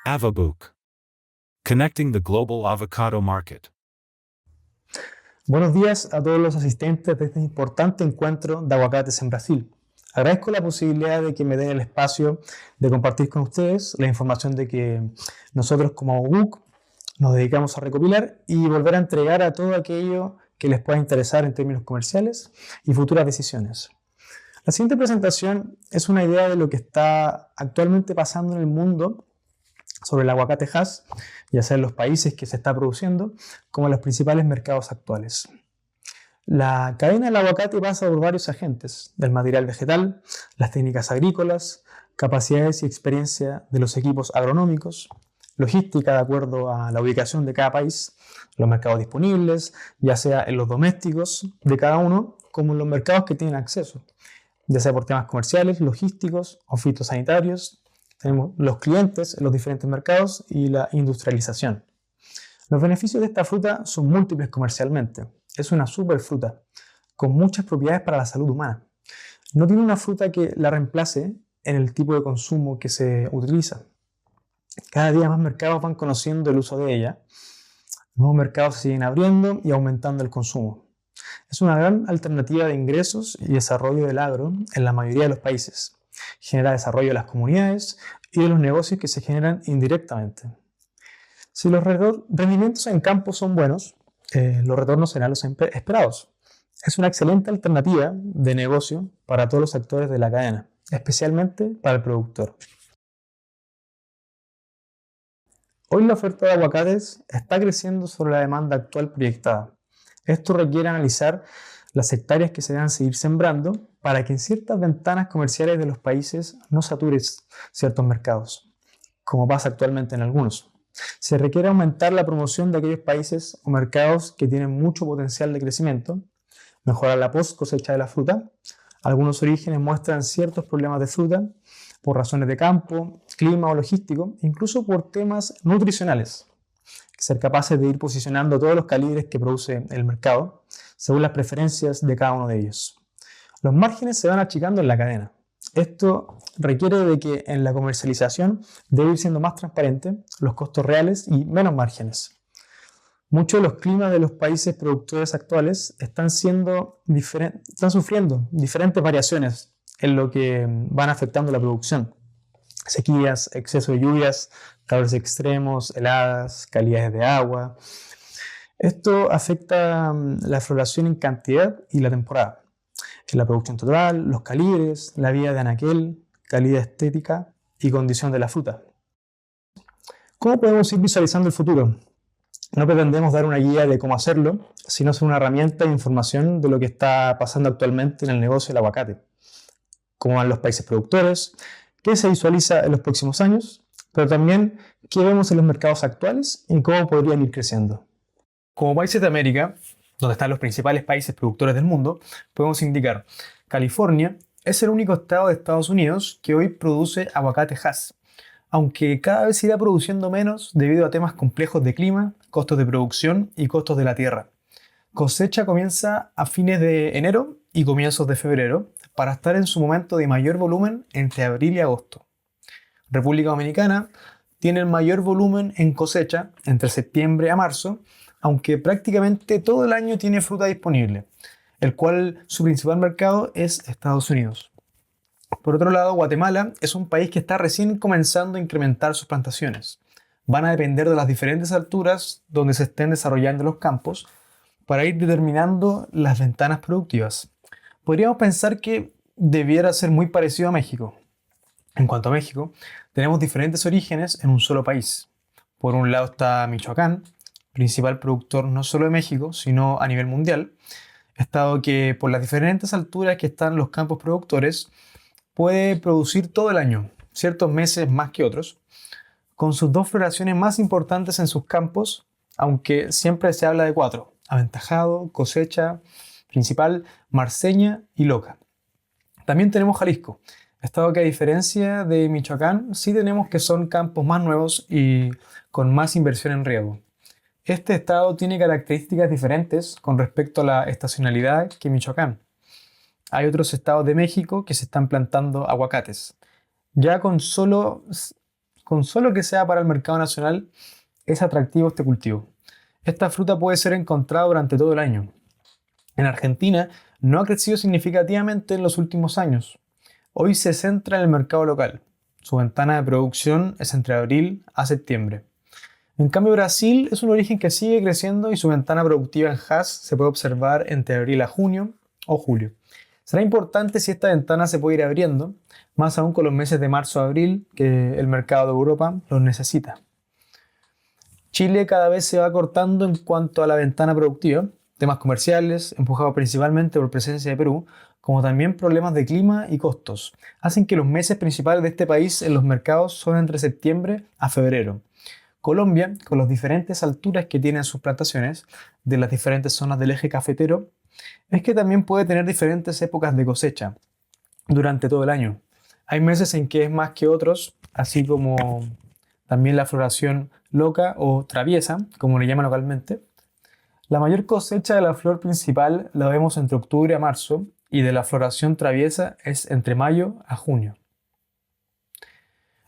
Avabook. Connecting the global avocado market. Buenos días a todos los asistentes de este importante encuentro de aguacates en Brasil. Agradezco la posibilidad de que me den el espacio de compartir con ustedes la información de que nosotros como Avabook nos dedicamos a recopilar y volver a entregar a todo aquello que les pueda interesar en términos comerciales y futuras decisiones. La siguiente presentación es una idea de lo que está actualmente pasando en el mundo sobre el aguacate Hass, ya sea en los países que se está produciendo, como en los principales mercados actuales. La cadena del aguacate pasa por varios agentes, del material vegetal, las técnicas agrícolas, capacidades y experiencia de los equipos agronómicos, logística de acuerdo a la ubicación de cada país, los mercados disponibles, ya sea en los domésticos de cada uno, como en los mercados que tienen acceso, ya sea por temas comerciales, logísticos o fitosanitarios. Tenemos los clientes en los diferentes mercados y la industrialización. Los beneficios de esta fruta son múltiples comercialmente. Es una superfruta con muchas propiedades para la salud humana. No tiene una fruta que la reemplace en el tipo de consumo que se utiliza. Cada día más mercados van conociendo el uso de ella. Nuevos mercados se siguen abriendo y aumentando el consumo. Es una gran alternativa de ingresos y desarrollo del agro en la mayoría de los países. Genera desarrollo de las comunidades y de los negocios que se generan indirectamente. Si los rendimientos en campo son buenos, los retornos serán los esperados. Es una excelente alternativa de negocio para todos los actores de la cadena, especialmente para el productor. Hoy la oferta de aguacates está creciendo sobre la demanda actual proyectada. Esto requiere analizar las hectáreas que se deben seguir sembrando para que en ciertas ventanas comerciales de los países no saturen ciertos mercados, como pasa actualmente en algunos. Se requiere aumentar la promoción de aquellos países o mercados que tienen mucho potencial de crecimiento, mejorar la post cosecha de la fruta. Algunos orígenes muestran ciertos problemas de fruta por razones de campo, clima o logístico, incluso por temas nutricionales. Ser capaces de ir posicionando todos los calibres que produce el mercado según las preferencias de cada uno de ellos. Los márgenes se van achicando en la cadena. Esto requiere de que en la comercialización debe ir siendo más transparente los costos reales y menos márgenes. Muchos de los climas de los países productores actuales están sufriendo diferentes variaciones en lo que van afectando la producción. Sequías, exceso de lluvias, calores extremos, heladas, calidades de agua. Esto afecta la floración en cantidad y la temporada. En la producción total, los calibres, la vida de anaquel, calidad estética y condición de la fruta. ¿Cómo podemos ir visualizando el futuro? No pretendemos dar una guía de cómo hacerlo, sino ser una herramienta de información de lo que está pasando actualmente en el negocio del aguacate. Cómo van los países productores, qué se visualiza en los próximos años, pero también qué vemos en los mercados actuales y cómo podrían ir creciendo. Como países de América, donde están los principales países productores del mundo, podemos indicar California es el único estado de Estados Unidos que hoy produce aguacate Hass, aunque cada vez irá produciendo menos debido a temas complejos de clima, costos de producción y costos de la tierra. Cosecha comienza a fines de enero y comienzos de febrero, para estar en su momento de mayor volumen entre abril y agosto. República Dominicana tiene el mayor volumen en cosecha entre septiembre a marzo, aunque prácticamente todo el año tiene fruta disponible, el cual su principal mercado es Estados Unidos. Por otro lado, Guatemala es un país que está recién comenzando a incrementar sus plantaciones. Van a depender de las diferentes alturas donde se estén desarrollando los campos para ir determinando las ventanas productivas. Podríamos pensar que debiera ser muy parecido a México. En cuanto a México, tenemos diferentes orígenes en un solo país. Por un lado está Michoacán, principal productor no solo de México, sino a nivel mundial, estado que por las diferentes alturas que están los campos productores, puede producir todo el año, ciertos meses más que otros, con sus dos floraciones más importantes en sus campos, aunque siempre se habla de 4, aventajado, cosecha, principal, marceña y loca. También tenemos Jalisco, estado que a diferencia de Michoacán, sí tenemos que son campos más nuevos y con más inversión en riego. Este estado tiene características diferentes con respecto a la estacionalidad que Michoacán. Hay otros estados de México que se están plantando aguacates. Ya con solo con solo que sea para el mercado nacional, es atractivo este cultivo. Esta fruta puede ser encontrada durante todo el año. En Argentina no ha crecido significativamente en los últimos años. Hoy se centra en el mercado local. Su ventana de producción es entre abril a septiembre. En cambio, Brasil es un origen que sigue creciendo y su ventana productiva en Hass se puede observar entre abril a junio o julio. Será importante si esta ventana se puede ir abriendo, más aún con los meses de marzo a abril, que el mercado de Europa los necesita. Chile cada vez se va cortando en cuanto a la ventana productiva, temas comerciales, empujados principalmente por presencia de Perú, como también problemas de clima y costos, hacen que los meses principales de este país en los mercados son entre septiembre a febrero. Colombia, con las diferentes alturas que tienen sus plantaciones de las diferentes zonas del eje cafetero, es que también puede tener diferentes épocas de cosecha durante todo el año. Hay meses en que es más que otros, así como también la floración loca o traviesa, como le llaman localmente. La mayor cosecha de la flor principal la vemos entre octubre a marzo y de la floración traviesa es entre mayo a junio.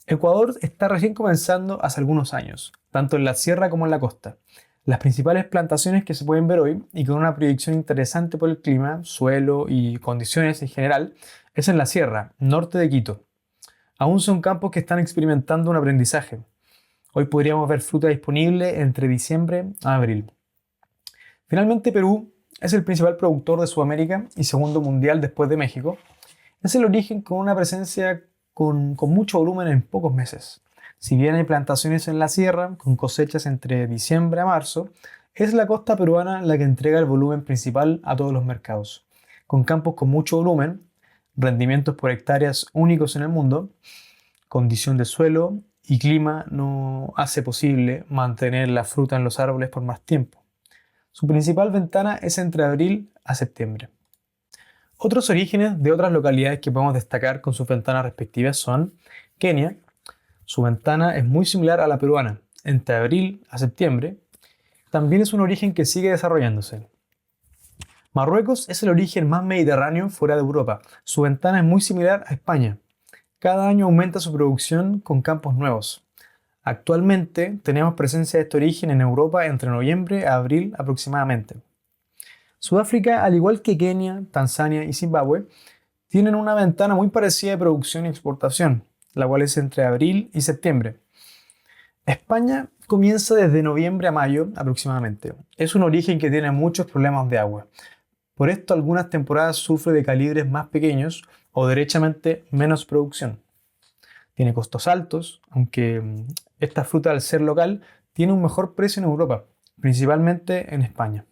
Ecuador está recién comenzando hace algunos años, tanto en la sierra como en la costa. Las principales plantaciones que se pueden ver hoy, y con una proyección interesante por el clima, suelo y condiciones en general, es en la sierra, norte de Quito. Aún son campos que están experimentando un aprendizaje. Hoy podríamos ver fruta disponible entre diciembre a abril. Finalmente, Perú es el principal productor de Sudamérica y segundo mundial después de México. Es el origen con una presencia con mucho volumen en pocos meses. Si bien hay plantaciones en la sierra, con cosechas entre diciembre a marzo, es la costa peruana la que entrega el volumen principal a todos los mercados. Con campos con mucho volumen, rendimientos por hectáreas únicos en el mundo, condición de suelo y clima no hace posible mantener la fruta en los árboles por más tiempo. Su principal ventana es entre abril a septiembre. Otros orígenes de otras localidades que podemos destacar con sus ventanas respectivas son Kenia. Su ventana es muy similar a la peruana, entre abril a septiembre. También es un origen que sigue desarrollándose. Marruecos es el origen más mediterráneo fuera de Europa. Su ventana es muy similar a España. Cada año aumenta su producción con campos nuevos. Actualmente tenemos presencia de este origen en Europa entre noviembre a abril aproximadamente. Sudáfrica, al igual que Kenia, Tanzania y Zimbabue, tienen una ventana muy parecida de producción y exportación, la cual es entre abril y septiembre. España comienza desde noviembre a mayo aproximadamente. Es un origen que tiene muchos problemas de agua. Por esto algunas temporadas sufre de calibres más pequeños o derechamente menos producción. Tiene costos altos, aunque esta fruta al ser local tiene un mejor precio en Europa, principalmente en España.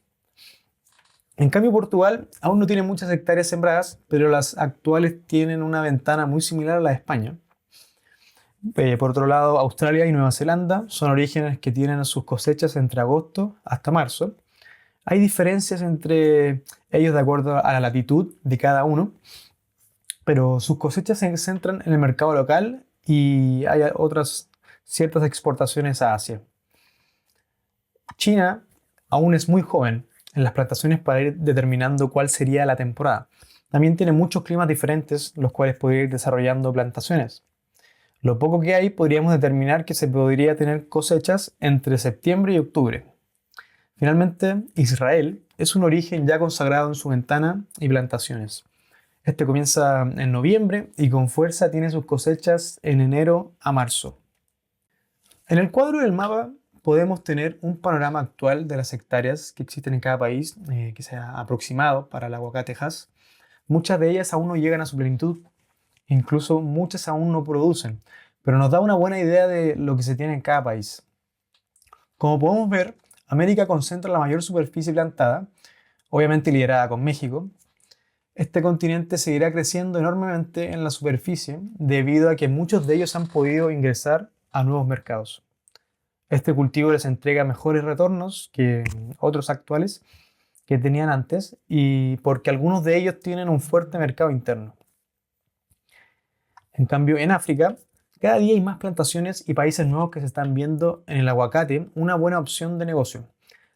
En cambio, Portugal aún no tiene muchas hectáreas sembradas, pero las actuales tienen una ventana muy similar a la de España. Por otro lado, Australia y Nueva Zelanda son orígenes que tienen sus cosechas entre agosto hasta marzo. Hay diferencias entre ellos de acuerdo a la latitud de cada uno, pero sus cosechas se centran en el mercado local y hay otras ciertas exportaciones a Asia. China aún es muy joven en las plantaciones para ir determinando cuál sería la temporada. También tiene muchos climas diferentes, los cuales podría ir desarrollando plantaciones. Lo poco que hay, podríamos determinar que se podría tener cosechas entre septiembre y octubre. Finalmente, Israel es un origen ya consagrado en su ventana y plantaciones. Este comienza en noviembre y con fuerza tiene sus cosechas en enero a marzo. En el cuadro del mapa podemos tener un panorama actual de las hectáreas que existen en cada país, que sea aproximado para el aguacate Hass. Muchas de ellas aún no llegan a su plenitud, incluso muchas aún no producen, pero nos da una buena idea de lo que se tiene en cada país. Como podemos ver, América concentra la mayor superficie plantada, obviamente liderada con México. Este continente seguirá creciendo enormemente en la superficie debido a que muchos de ellos han podido ingresar a nuevos mercados. Este cultivo les entrega mejores retornos que otros actuales que tenían antes y porque algunos de ellos tienen un fuerte mercado interno. En cambio, en África, cada día hay más plantaciones y países nuevos que se están viendo en el aguacate una buena opción de negocio.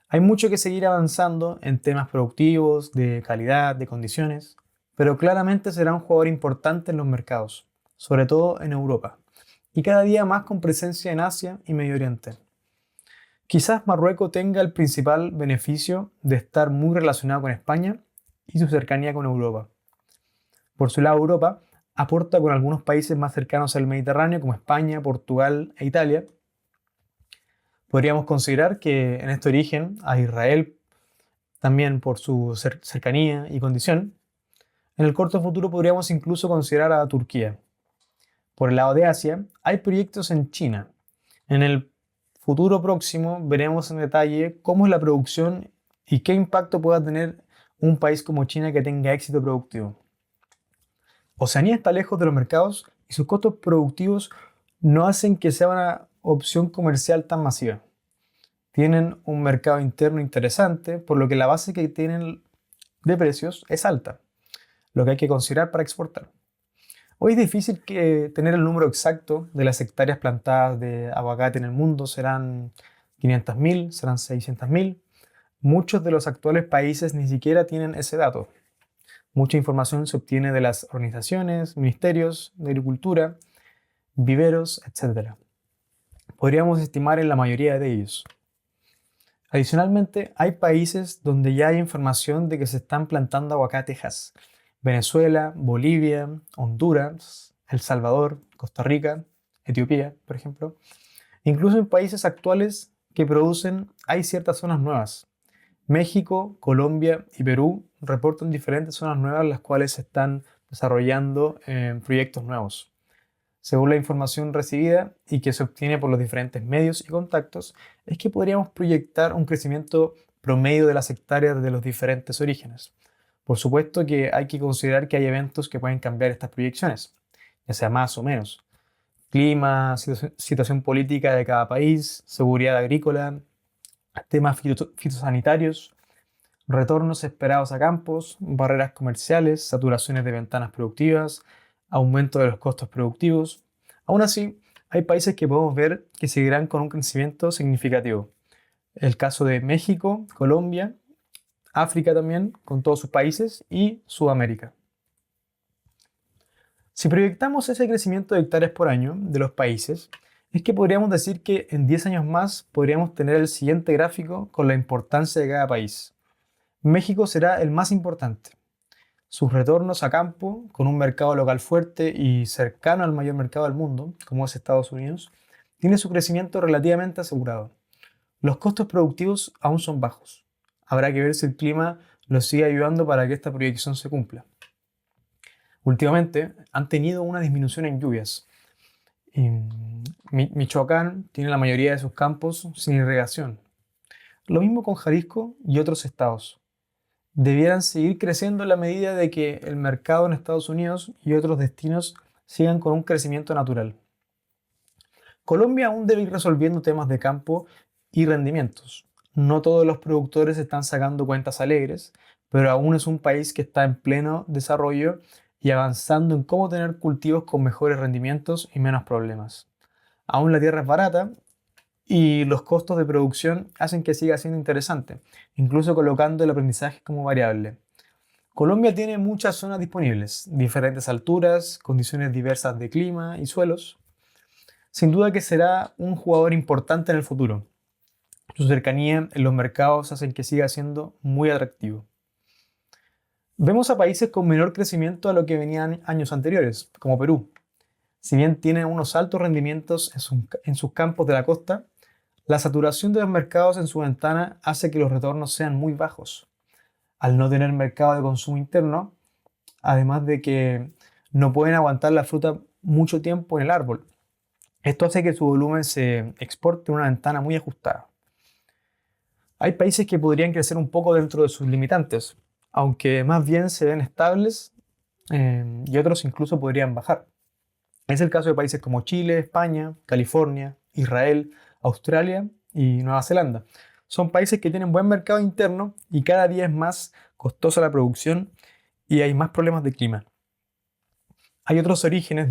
Hay mucho que seguir avanzando en temas productivos, de calidad, de condiciones, pero claramente será un jugador importante en los mercados, sobre todo en Europa. y cada día más con presencia en Asia y Medio Oriente. Quizás Marruecos tenga el principal beneficio de estar muy relacionado con España y su cercanía con Europa. Por su lado, Europa aporta con algunos países más cercanos al Mediterráneo como España, Portugal e Italia. Podríamos considerar que en este origen a Israel también por su cercanía y condición. En el corto futuro podríamos incluso considerar a Turquía. Por el lado de Asia, hay proyectos en China. En el futuro próximo veremos en detalle cómo es la producción y qué impacto pueda tener un país como China que tenga éxito productivo. Oceanía está lejos de los mercados y sus costos productivos no hacen que sea una opción comercial tan masiva. Tienen un mercado interno interesante, por lo que la base que tienen de precios es alta, lo que hay que considerar para exportar. Hoy es difícil tener el número exacto de las hectáreas plantadas de aguacate en el mundo, serán 500.000, serán 600.000. Muchos de los actuales países ni siquiera tienen ese dato. Mucha información se obtiene de las organizaciones, ministerios de agricultura, viveros, etc. Podríamos estimar en la mayoría de ellos. Adicionalmente, hay países donde ya hay información de que se están plantando aguacatejas. Venezuela, Bolivia, Honduras, El Salvador, Costa Rica, Etiopía, por ejemplo. Incluso en países actuales que producen hay ciertas zonas nuevas. México, Colombia y Perú reportan diferentes zonas nuevas las cuales se están desarrollando proyectos nuevos. Según la información recibida y que se obtiene por los diferentes medios y contactos, es que podríamos proyectar un crecimiento promedio de las hectáreas de los diferentes orígenes. Por supuesto que hay que considerar que hay eventos que pueden cambiar estas proyecciones, ya sea más o menos. Clima, situación política de cada país, seguridad agrícola, temas fitosanitarios, retornos esperados a campos, barreras comerciales, saturaciones de ventanas productivas, aumento de los costos productivos. Aún así, hay países que podemos ver que seguirán con un crecimiento significativo. El caso de México, Colombia, África también, con todos sus países, y Sudamérica. Si proyectamos ese crecimiento de hectáreas por año de los países, es que podríamos decir que en 10 años más podríamos tener el siguiente gráfico con la importancia de cada país. México será el más importante. Sus retornos a campo, con un mercado local fuerte y cercano al mayor mercado del mundo, como es Estados Unidos, tiene su crecimiento relativamente asegurado. Los costos productivos aún son bajos. Habrá que ver si el clima los sigue ayudando para que esta proyección se cumpla. Últimamente han tenido una disminución en lluvias. Michoacán tiene la mayoría de sus campos sin irrigación. Lo mismo con Jalisco y otros estados. Debieran seguir creciendo en la medida de que el mercado en Estados Unidos y otros destinos sigan con un crecimiento natural. Colombia aún debe ir resolviendo temas de campo y rendimientos. No todos los productores están sacando cuentas alegres, pero aún es un país que está en pleno desarrollo y avanzando en cómo tener cultivos con mejores rendimientos y menos problemas. Aún la tierra es barata y los costos de producción hacen que siga siendo interesante, incluso colocando el aprendizaje como variable. Colombia tiene muchas zonas disponibles, diferentes alturas, condiciones diversas de clima y suelos. Sin duda que será un jugador importante en el futuro. Su cercanía en los mercados hacen que siga siendo muy atractivo. Vemos a países con menor crecimiento a lo que venían años anteriores, como Perú. Si bien tiene unos altos rendimientos en sus campos de la costa, la saturación de los mercados en su ventana hace que los retornos sean muy bajos. Al no tener mercado de consumo interno, además de que no pueden aguantar la fruta mucho tiempo en el árbol. Esto hace que su volumen se exporte en una ventana muy ajustada. Hay países que podrían crecer un poco dentro de sus limitantes, aunque más bien se ven estables y otros incluso podrían bajar. Es el caso de países como Chile, España, California, Israel, Australia y Nueva Zelanda. Son países que tienen buen mercado interno y cada día es más costosa la producción y hay más problemas de clima. Hay otros orígenes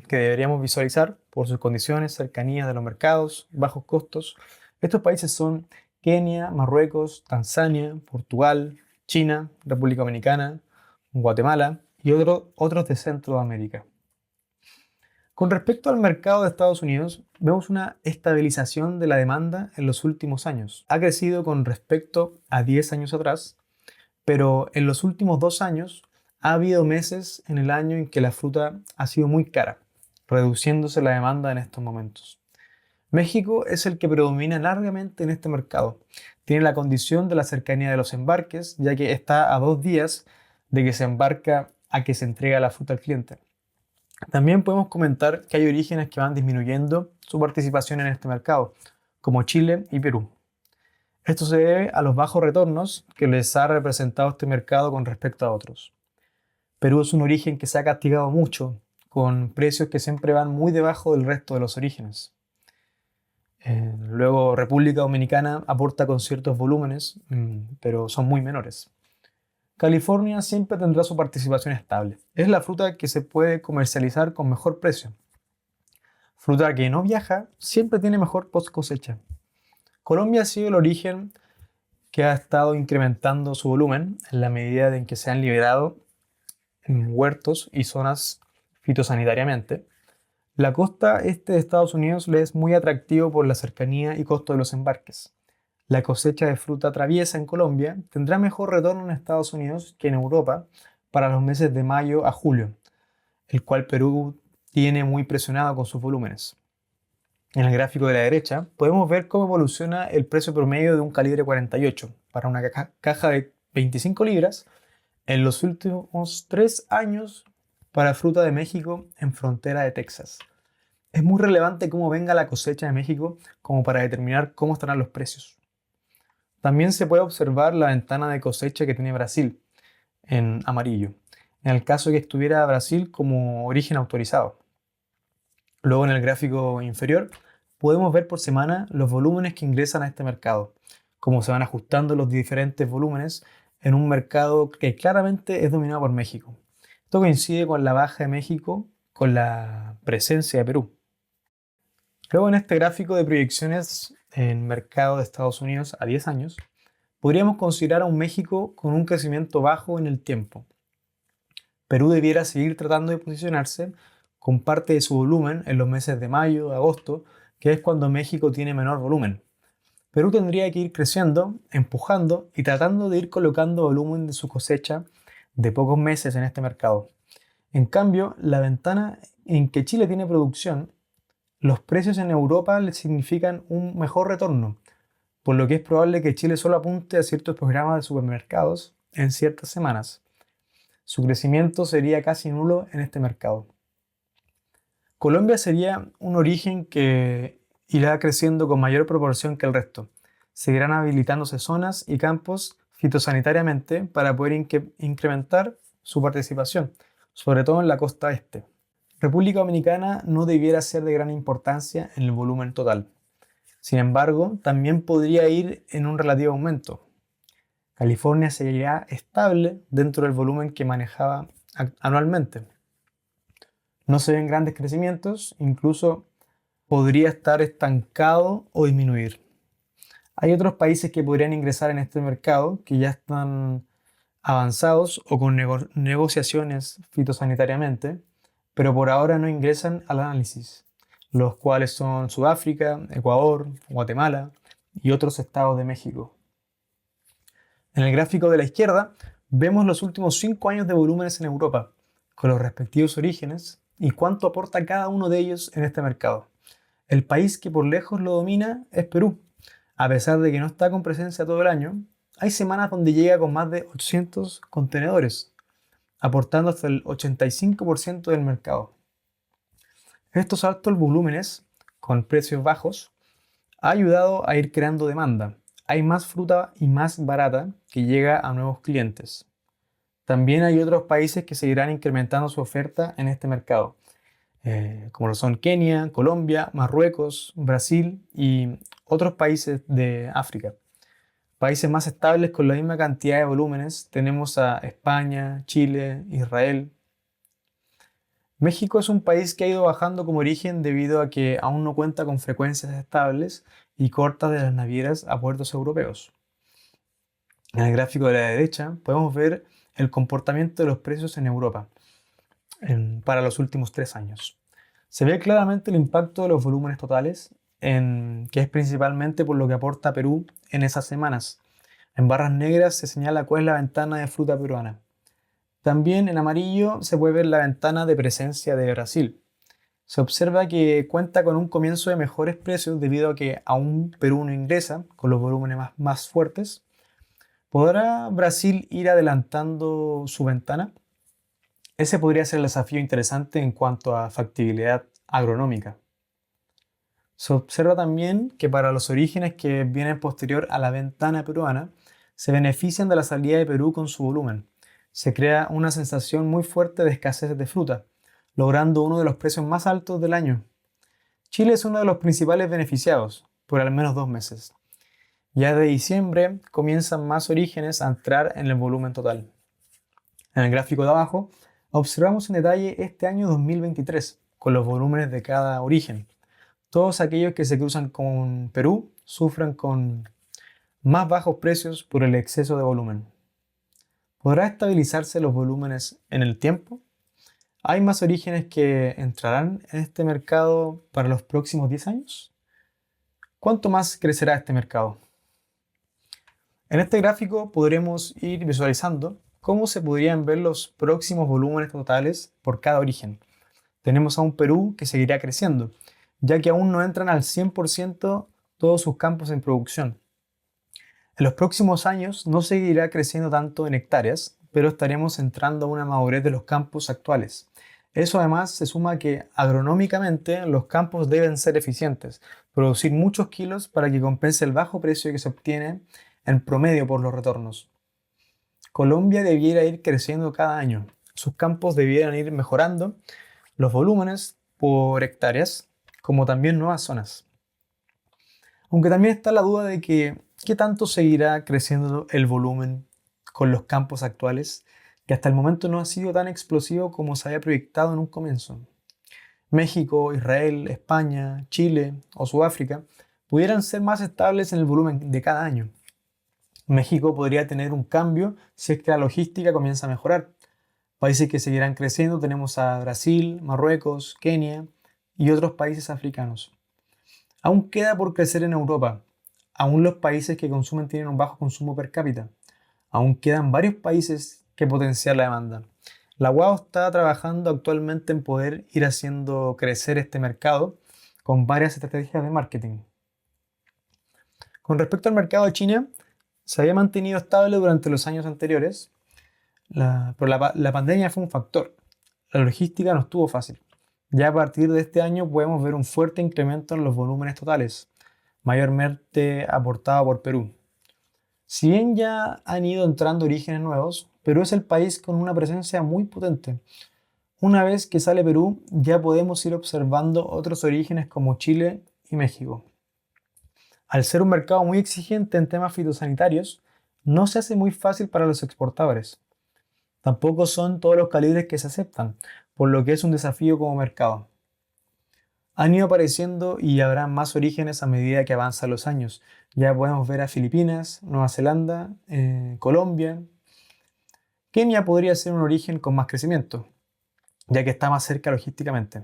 que deberíamos visualizar por sus condiciones, cercanías de los mercados, bajos costos. Estos países son Kenia, Marruecos, Tanzania, Portugal, China, República Dominicana, Guatemala y otros de Centroamérica. Con respecto al mercado de Estados Unidos, vemos una estabilización de la demanda en los últimos años. Ha crecido con respecto a 10 años atrás, pero en los últimos 2 años ha habido meses en el año en que la fruta ha sido muy cara, reduciéndose la demanda en estos momentos. México es el que predomina largamente en este mercado. Tiene la condición de la cercanía de los embarques, ya que está a 2 días de que se embarca a que se entrega la fruta al cliente. También podemos comentar que hay orígenes que van disminuyendo su participación en este mercado, como Chile y Perú. Esto se debe a los bajos retornos que les ha representado este mercado con respecto a otros. Perú es un origen que se ha castigado mucho, con precios que siempre van muy debajo del resto de los orígenes. Luego República Dominicana aporta con ciertos volúmenes, pero son muy menores. California siempre tendrá su participación estable. Es la fruta que se puede comercializar con mejor precio. Fruta que no viaja siempre tiene mejor post cosecha. Colombia ha sido el origen que ha estado incrementando su volumen en la medida en que se han liberado huertos y zonas fitosanitariamente. La costa este de Estados Unidos le es muy atractivo por la cercanía y costo de los embarques. La cosecha de fruta traviesa en Colombia tendrá mejor retorno en Estados Unidos que en Europa para los meses de mayo a julio, el cual Perú tiene muy presionado con sus volúmenes. En el gráfico de la derecha podemos ver cómo evoluciona el precio promedio de un calibre 48 para una caja de 25 libras en los últimos 3 años para fruta de México en frontera de Texas. Es muy relevante cómo venga la cosecha de México como para determinar cómo estarán los precios. También se puede observar la ventana de cosecha que tiene Brasil en amarillo, en el caso de que estuviera Brasil como origen autorizado. Luego en el gráfico inferior podemos ver por semana los volúmenes que ingresan a este mercado, cómo se van ajustando los diferentes volúmenes en un mercado que claramente es dominado por México. Esto coincide con la baja de México con la presencia de Perú. Luego en este gráfico de proyecciones en mercado de Estados Unidos a 10 años, podríamos considerar a un México con un crecimiento bajo en el tiempo. Perú debiera seguir tratando de posicionarse con parte de su volumen en los meses de mayo, agosto, que es cuando México tiene menor volumen. Perú tendría que ir creciendo, empujando y tratando de ir colocando volumen de su cosecha de pocos meses en este mercado. En cambio, la ventana en que Chile tiene producción, los precios en Europa le significan un mejor retorno, por lo que es probable que Chile solo apunte a ciertos programas de supermercados en ciertas semanas. Su crecimiento sería casi nulo en este mercado. Colombia sería un origen que irá creciendo con mayor proporción que el resto. Seguirán habilitándose zonas y campos fitosanitariamente para poder incrementar su participación, sobre todo en la costa este. República Dominicana no debiera ser de gran importancia en el volumen total. Sin embargo, también podría ir en un relativo aumento. California seguirá estable dentro del volumen que manejaba anualmente. No se ven grandes crecimientos, incluso podría estar estancado o disminuir. Hay otros países que podrían ingresar en este mercado que ya están avanzados o con negociaciones fitosanitariamente, pero por ahora no ingresan al análisis, los cuales son Sudáfrica, Ecuador, Guatemala y otros estados de México. En el gráfico de la izquierda vemos los últimos 5 años de volúmenes en Europa, con los respectivos orígenes y cuánto aporta cada uno de ellos en este mercado. El país que por lejos lo domina es Perú. A pesar de que no está con presencia todo el año, hay semanas donde llega con más de 800 contenedores, aportando hasta el 85% del mercado. Estos altos volúmenes, con precios bajos, ha ayudado a ir creando demanda. Hay más fruta y más barata que llega a nuevos clientes. También hay otros países que seguirán incrementando su oferta en este mercado, como lo son Kenia, Colombia, Marruecos, Brasil y otros países de África. Países más estables con la misma cantidad de volúmenes tenemos a España, Chile, Israel. México es un país que ha ido bajando como origen debido a que aún no cuenta con frecuencias estables y cortas de las navieras a puertos europeos. En el gráfico de la derecha podemos ver el comportamiento de los precios en Europa para los últimos 3 años. Se ve claramente el impacto de los volúmenes totales, que es principalmente por lo que aporta Perú en esas semanas. En barras negras se señala cuál es la ventana de fruta peruana. También en amarillo se puede ver la ventana de presencia de Brasil. Se observa que cuenta con un comienzo de mejores precios debido a que aún Perú no ingresa con los volúmenes más fuertes. ¿Podrá Brasil ir adelantando su ventana? Ese podría ser el desafío interesante en cuanto a factibilidad agronómica. Se observa también que para los orígenes que vienen posterior a la ventana peruana, se benefician de la salida de Perú con su volumen. Se crea una sensación muy fuerte de escasez de fruta, logrando uno de los precios más altos del año. Chile es uno de los principales beneficiados, por al menos 2 meses. Ya de diciembre comienzan más orígenes a entrar en el volumen total. En el gráfico de abajo, observamos en detalle este año 2023, con los volúmenes de cada origen. Todos aquellos que se cruzan con Perú sufren con más bajos precios por el exceso de volumen. ¿Podrá estabilizarse los volúmenes en el tiempo? ¿Hay más orígenes que entrarán en este mercado para los próximos 10 años? ¿Cuánto más crecerá este mercado? En este gráfico podremos ir visualizando cómo se podrían ver los próximos volúmenes totales por cada origen. Tenemos a un Perú que seguirá creciendo, ya que aún no entran al 100% todos sus campos en producción. En los próximos años no seguirá creciendo tanto en hectáreas, pero estaremos entrando a una madurez de los campos actuales. Eso además se suma a que agronómicamente los campos deben ser eficientes, producir muchos kilos para que compense el bajo precio que se obtiene en promedio por los retornos. Colombia debiera ir creciendo cada año. Sus campos debieran ir mejorando los volúmenes por hectáreas, como también nuevas zonas. Aunque también está la duda de que qué tanto seguirá creciendo el volumen con los campos actuales, que hasta el momento no ha sido tan explosivo como se había proyectado en un comienzo. México, Israel, España, Chile o Sudáfrica pudieran ser más estables en el volumen de cada año. México podría tener un cambio si es que la logística comienza a mejorar. Países que seguirán creciendo tenemos a Brasil, Marruecos, Kenia y otros países africanos. Aún queda por crecer en Europa. Aún los países que consumen tienen un bajo consumo per cápita. Aún quedan varios países que potenciar la demanda. La UAO está trabajando actualmente en poder ir haciendo crecer este mercado con varias estrategias de marketing. Con respecto al mercado de China, se había mantenido estable durante los años anteriores, pero la pandemia fue un factor. La logística no estuvo fácil. Ya a partir de este año podemos ver un fuerte incremento en los volúmenes totales, mayormente aportado por Perú. Si bien ya han ido entrando orígenes nuevos, Perú es el país con una presencia muy potente. Una vez que sale Perú, ya podemos ir observando otros orígenes como Chile y México. Al ser un mercado muy exigente en temas fitosanitarios, no se hace muy fácil para los exportadores. Tampoco son todos los calibres que se aceptan, por lo que es un desafío como mercado. Han ido apareciendo y habrá más orígenes a medida que avanzan los años. Ya podemos ver a Filipinas, Nueva Zelanda, Colombia. Kenia podría ser un origen con más crecimiento, ya que está más cerca logísticamente.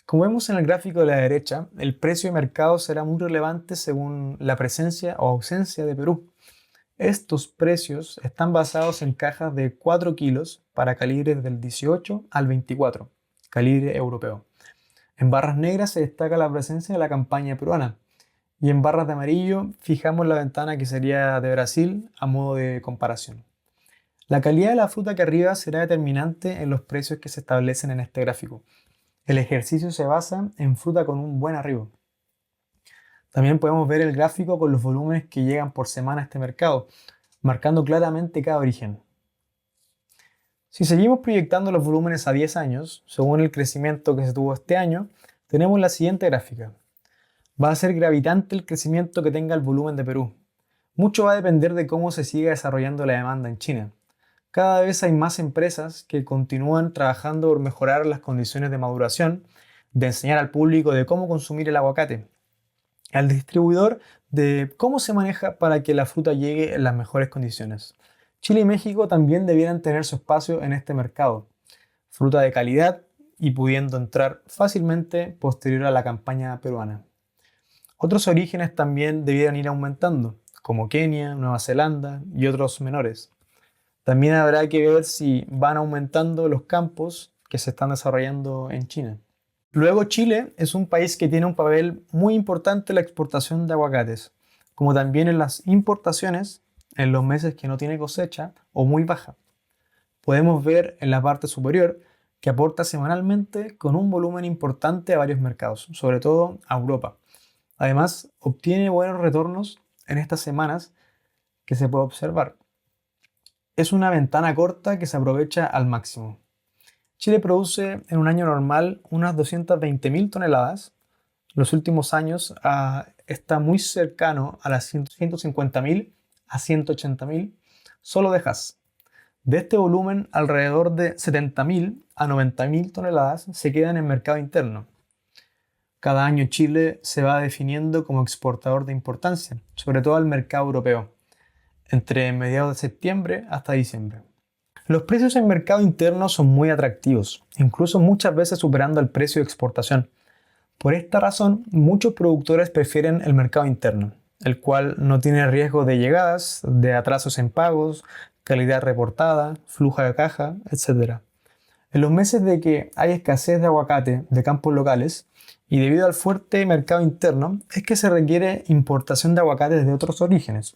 Como vemos en el gráfico de la derecha, el precio de mercado será muy relevante según la presencia o ausencia de Perú. Estos precios están basados en cajas de 4 kilos para calibres del 18 al 24, calibre europeo. En barras negras se destaca la presencia de la campaña peruana y en barras de amarillo fijamos la ventana que sería de Brasil a modo de comparación. La calidad de la fruta que arriba será determinante en los precios que se establecen en este gráfico. El ejercicio se basa en fruta con un buen arribo. También podemos ver el gráfico con los volúmenes que llegan por semana a este mercado, marcando claramente cada origen. Si seguimos proyectando los volúmenes a 10 años, según el crecimiento que se tuvo este año, tenemos la siguiente gráfica. Va a ser gravitante el crecimiento que tenga el volumen de Perú. Mucho va a depender de cómo se siga desarrollando la demanda en China. Cada vez hay más empresas que continúan trabajando por mejorar las condiciones de maduración, de enseñar al público de cómo consumir el aguacate, al distribuidor de cómo se maneja para que la fruta llegue en las mejores condiciones. Chile y México también debieran tener su espacio en este mercado. Fruta de calidad y pudiendo entrar fácilmente posterior a la campaña peruana. Otros orígenes también debieran ir aumentando, como Kenia, Nueva Zelanda y otros menores. También habrá que ver si van aumentando los campos que se están desarrollando en China. Luego, Chile es un país que tiene un papel muy importante en la exportación de aguacates, como también en las importaciones en los meses que no tiene cosecha o muy baja. Podemos ver en la parte superior que aporta semanalmente con un volumen importante a varios mercados, sobre todo a Europa. Además, obtiene buenos retornos en estas semanas que se puede observar. Es una ventana corta que se aprovecha al máximo. Chile produce en un año normal unas 220.000 toneladas. Los últimos años está muy cercano a las 150.000 a 180.000 solo de Hass. De este volumen, alrededor de 70.000 a 90.000 toneladas se quedan en mercado interno. Cada año Chile se va definiendo como exportador de importancia, sobre todo al mercado europeo, entre mediados de septiembre hasta diciembre. Los precios en mercado interno son muy atractivos, incluso muchas veces superando el precio de exportación. Por esta razón, muchos productores prefieren el mercado interno, el cual no tiene riesgo de llegadas, de atrasos en pagos, calidad reportada, flujo de caja, etc. En los meses de que hay escasez de aguacate de campos locales y debido al fuerte mercado interno, es que se requiere importación de aguacates de otros orígenes.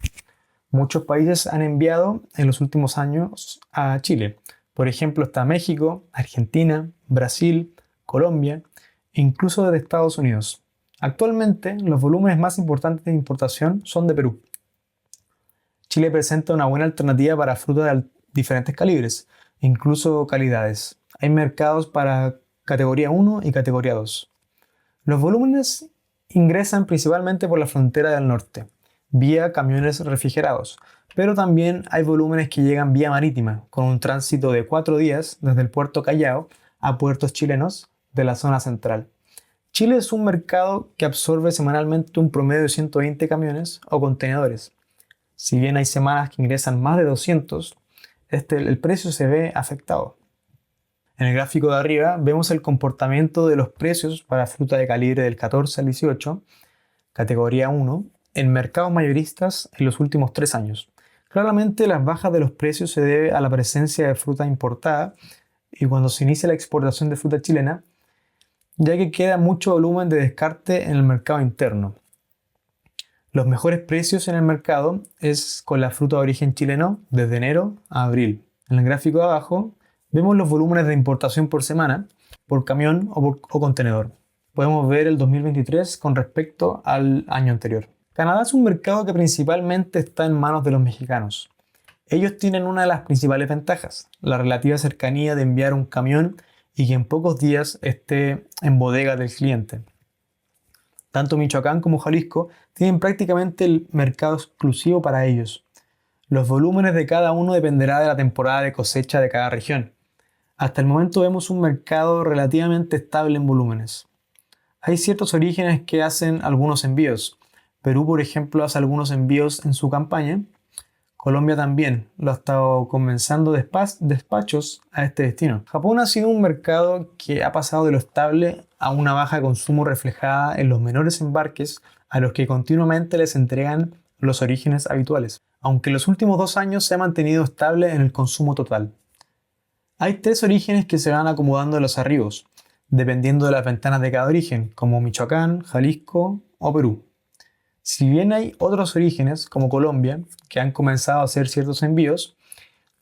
Muchos países han enviado en los últimos años a Chile. Por ejemplo, está México, Argentina, Brasil, Colombia e incluso desde Estados Unidos. Actualmente, los volúmenes más importantes de importación son de Perú. Chile presenta una buena alternativa para frutas de diferentes calibres, incluso calidades. Hay mercados para categoría 1 y categoría 2. Los volúmenes ingresan principalmente por la frontera del norte, vía camiones refrigerados, pero también hay volúmenes que llegan vía marítima, con un tránsito de 4 días desde el puerto Callao a puertos chilenos de la zona central. Chile es un mercado que absorbe semanalmente un promedio de 120 camiones o contenedores. Si bien hay semanas que ingresan más de 200, el precio se ve afectado. En el gráfico de arriba vemos el comportamiento de los precios para fruta de calibre del 14 al 18, categoría 1, en mercados mayoristas en los últimos 3 años. Claramente las bajas de los precios se debe a la presencia de fruta importada y cuando se inicia la exportación de fruta chilena, ya que queda mucho volumen de descarte en el mercado interno. Los mejores precios en el mercado es con la fruta de origen chileno desde enero a abril. En el gráfico de abajo vemos los volúmenes de importación por semana, por camión o contenedor. Podemos ver el 2023 con respecto al año anterior. Canadá es un mercado que principalmente está en manos de los mexicanos. Ellos tienen una de las principales ventajas, la relativa cercanía de enviar un camión y que en pocos días esté en bodega del cliente. Tanto Michoacán como Jalisco tienen prácticamente el mercado exclusivo para ellos. Los volúmenes de cada uno dependerá de la temporada de cosecha de cada región. Hasta el momento vemos un mercado relativamente estable en volúmenes. Hay ciertos orígenes que hacen algunos envíos. Perú, por ejemplo, hace algunos envíos en su campaña. Colombia también lo ha estado comenzando despachos a este destino. Japón ha sido un mercado que ha pasado de lo estable a una baja de consumo reflejada en los menores embarques a los que continuamente les entregan los orígenes habituales, aunque en los últimos 2 años se ha mantenido estable en el consumo total. Hay 3 orígenes que se van acomodando en los arribos, dependiendo de las ventanas de cada origen, como Michoacán, Jalisco o Perú. Si bien hay otros orígenes, como Colombia, que han comenzado a hacer ciertos envíos,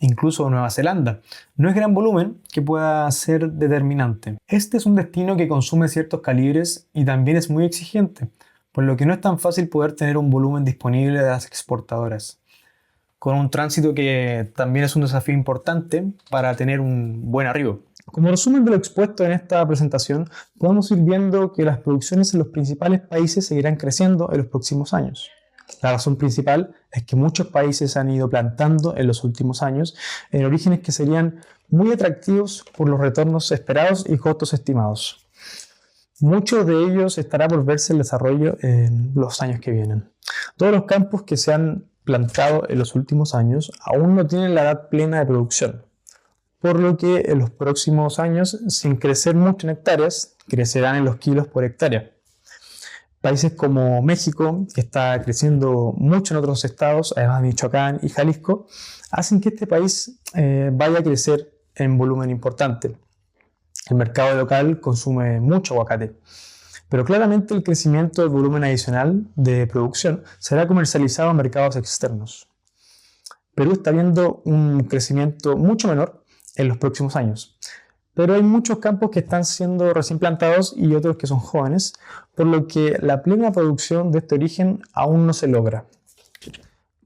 incluso Nueva Zelanda, no es gran volumen que pueda ser determinante. Este es un destino que consume ciertos calibres y también es muy exigente, por lo que no es tan fácil poder tener un volumen disponible de las exportadoras, con un tránsito que también es un desafío importante para tener un buen arribo. Como resumen de lo expuesto en esta presentación, podemos ir viendo que las producciones en los principales países seguirán creciendo en los próximos años. La razón principal es que muchos países han ido plantando en los últimos años en orígenes que serían muy atractivos por los retornos esperados y costos estimados. Muchos de ellos estará por verse el desarrollo en los años que vienen. Todos los campos que se han plantado en los últimos años aún no tienen la edad plena de producción. por lo que en los próximos años, sin crecer mucho en hectáreas, crecerán en los kilos por hectárea. Países como México, que está creciendo mucho en otros estados, además de Michoacán y Jalisco, hacen que este país vaya a crecer en volumen importante. El mercado local consume mucho aguacate, pero claramente el crecimiento del volumen adicional de producción será comercializado en mercados externos. Perú está viendo un crecimiento mucho menor en los próximos años, pero hay muchos campos que están siendo recién plantados y otros que son jóvenes, por lo que la plena producción de este origen aún no se logra.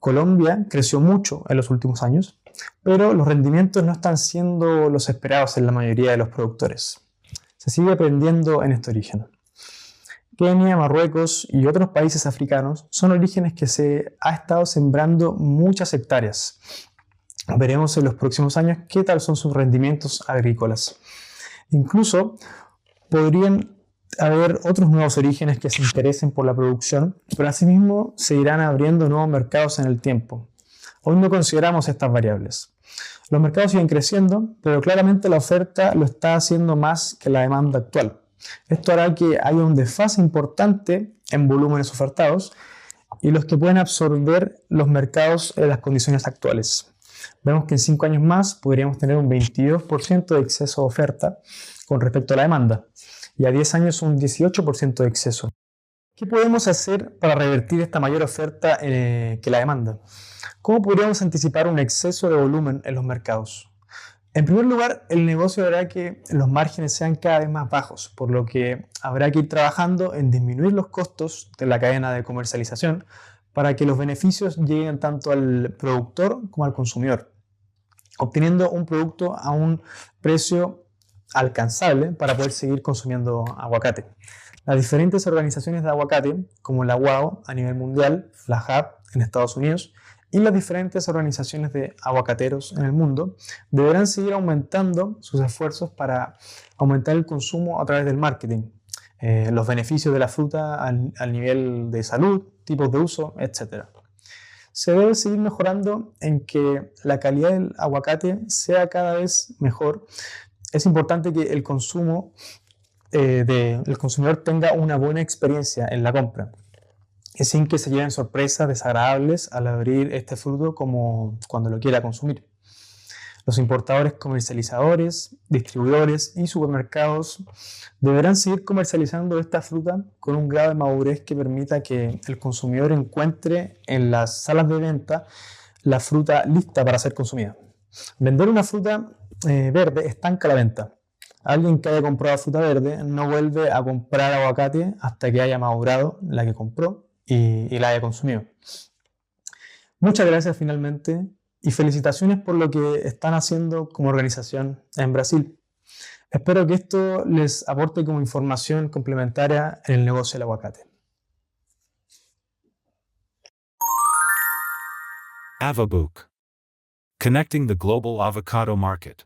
Colombia creció mucho en los últimos años, pero los rendimientos no están siendo los esperados en la mayoría de los productores. Se sigue aprendiendo en este origen. Kenia, Marruecos y otros países africanos son orígenes que se ha estado sembrando muchas hectáreas. Veremos en los próximos años qué tal son sus rendimientos agrícolas. Incluso podrían haber otros nuevos orígenes que se interesen por la producción, pero asimismo se irán abriendo nuevos mercados en el tiempo. Hoy no consideramos estas variables. Los mercados siguen creciendo, pero claramente la oferta lo está haciendo más que la demanda actual. Esto hará que haya un desfase importante en volúmenes ofertados y los que pueden absorber los mercados en las condiciones actuales. Vemos que en 5 años más podríamos tener un 22% de exceso de oferta con respecto a la demanda y a 10 años un 18% de exceso. ¿Qué podemos hacer para revertir esta mayor oferta que la demanda? ¿Cómo podríamos anticipar un exceso de volumen en los mercados? En primer lugar, el negocio hará que los márgenes sean cada vez más bajos, por lo que habrá que ir trabajando en disminuir los costos de la cadena de comercialización para que los beneficios lleguen tanto al productor como al consumidor, obteniendo un producto a un precio alcanzable para poder seguir consumiendo aguacate. Las diferentes organizaciones de aguacate, como la UAO a nivel mundial, la JAB en Estados Unidos, y las diferentes organizaciones de aguacateros en el mundo deberán seguir aumentando sus esfuerzos para aumentar el consumo a través del marketing, los beneficios de la fruta al nivel de salud, tipos de uso, etc. Se debe seguir mejorando en que la calidad del aguacate sea cada vez mejor. Es importante que el consumo del consumidor tenga una buena experiencia en la compra, y sin que se lleven sorpresas desagradables al abrir este fruto como cuando lo quiera consumir. Los importadores, comercializadores, distribuidores y supermercados deberán seguir comercializando esta fruta con un grado de madurez que permita que el consumidor encuentre en las salas de venta la fruta lista para ser consumida. Vender una fruta verde estanca la venta. Alguien que haya comprado fruta verde no vuelve a comprar aguacate hasta que haya madurado la que compró y la haya consumido. Muchas gracias finalmente y felicitaciones por lo que están haciendo como organización en Brasil. Espero que esto les aporte como información complementaria en el negocio del aguacate. Avabook. Connecting the global avocado market.